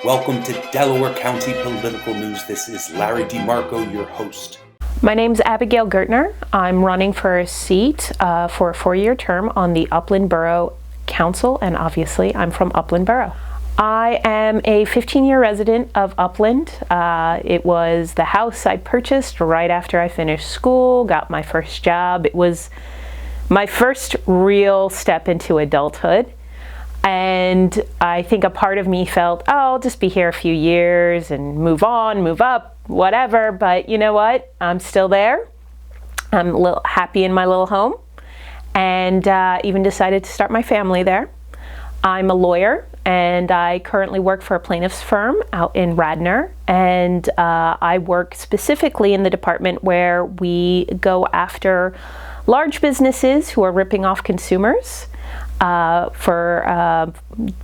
Welcome to Delaware County Political News. This is Larry DeMarco, your host. My name's Abigail Gertner. I'm running for a seat for a 4-year term on the Upland Borough Council, and obviously I'm from Upland Borough. I am a 15-year resident of Upland. It was the house I purchased right after I finished school, got my first job. It was my first real step into adulthood. And I think a part of me felt, oh, I'll just be here a few years and move on, move up, whatever. But you know what? I'm still there. I'm a little happy in my little home, and even decided to start my family there. I'm a lawyer, and I currently work for a plaintiff's firm out in Radnor. And I work specifically in the department where we go after large businesses who are ripping off consumers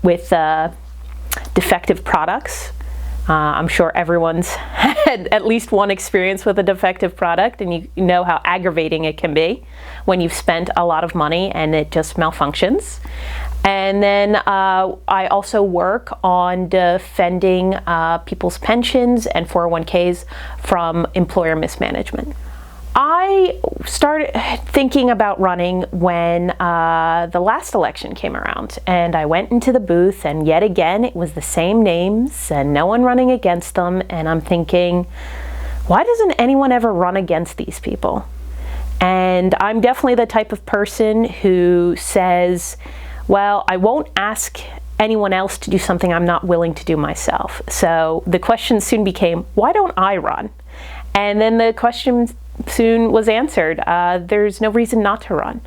with defective products. I'm sure everyone's had at least one experience with a defective product, and you know how aggravating it can be when you've spent a lot of money and it just malfunctions. And then I also work on defending people's pensions and 401ks from employer mismanagement. I started thinking about running when the last election came around, and I went into the booth, and yet again it was the same names and no one running against them, and I'm thinking, why doesn't anyone ever run against these people? And I'm definitely the type of person who says, well, I won't ask anyone else to do something I'm not willing to do myself. So the question soon became, why don't I run? And then the question soon was answered. There's no reason not to run.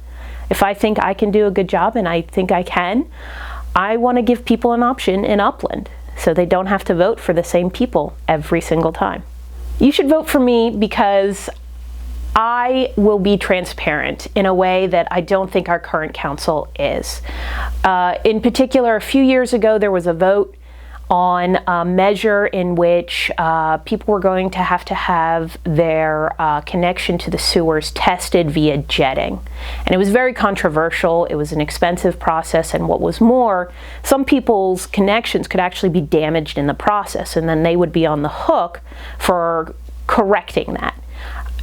If I think I can do a good job, and I think I can, I want to give people an option in Upland so they don't have to vote for the same people every single time. You should vote for me because I will be transparent in a way that I don't think our current council is. In particular, a few years ago, there was a vote on a measure in which people were going to have their connection to the sewers tested via jetting. And it was very controversial. It was an expensive process, and what was more, some people's connections could actually be damaged in the process, and then they would be on the hook for correcting that.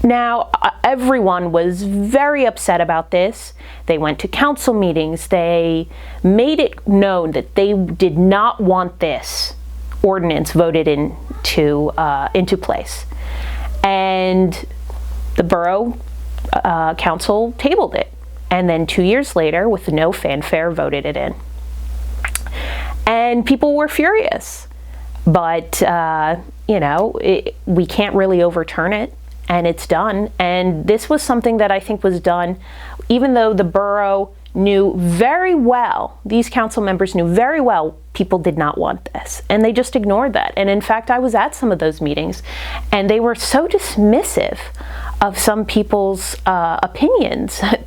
Now, everyone was very upset about this. They went to council meetings. They made it known that they did not want this ordinance voted into place. And the Borough Council tabled it. And then 2 years later, with no fanfare, voted it in. And people were furious. But, we can't really overturn it. And it's done. And this was something that I think was done even though the borough knew very well, these council members knew very well, people did not want this. And they just ignored that. And in fact, I was at some of those meetings, and they were so dismissive of some people's opinions. There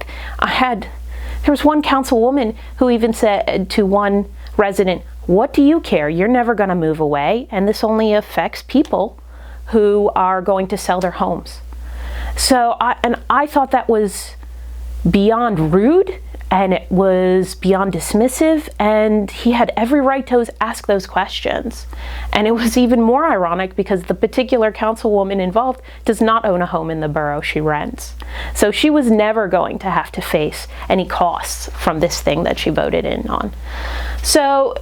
was one councilwoman who even said to one resident, "What do you care? You're never going to move away, and this only affects people who are going to sell their homes." So I thought that was beyond rude, and it was beyond dismissive, and he had every right to ask those questions. And it was even more ironic because the particular councilwoman involved does not own a home in the borough, she rents. So she was never going to have to face any costs from this thing that she voted in on. So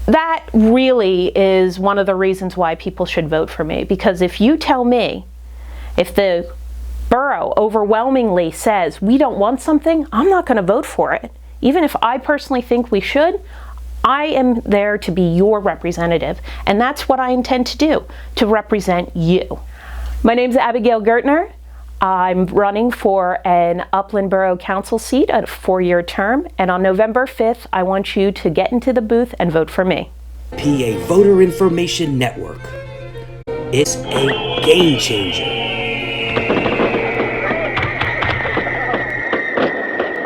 that really is one of the reasons why people should vote for me, because if you tell me, if the borough overwhelmingly says we don't want something, I'm not going to vote for it. Even if I personally think we should, I am there to be your representative, and that's what I intend to do, to represent you. My name's Abigail Gertner. I'm running for an Upland Borough Council seat at a 4-year term, and on November 5th, I want you to get into the booth and vote for me. PA Voter Information Network. It's a game changer.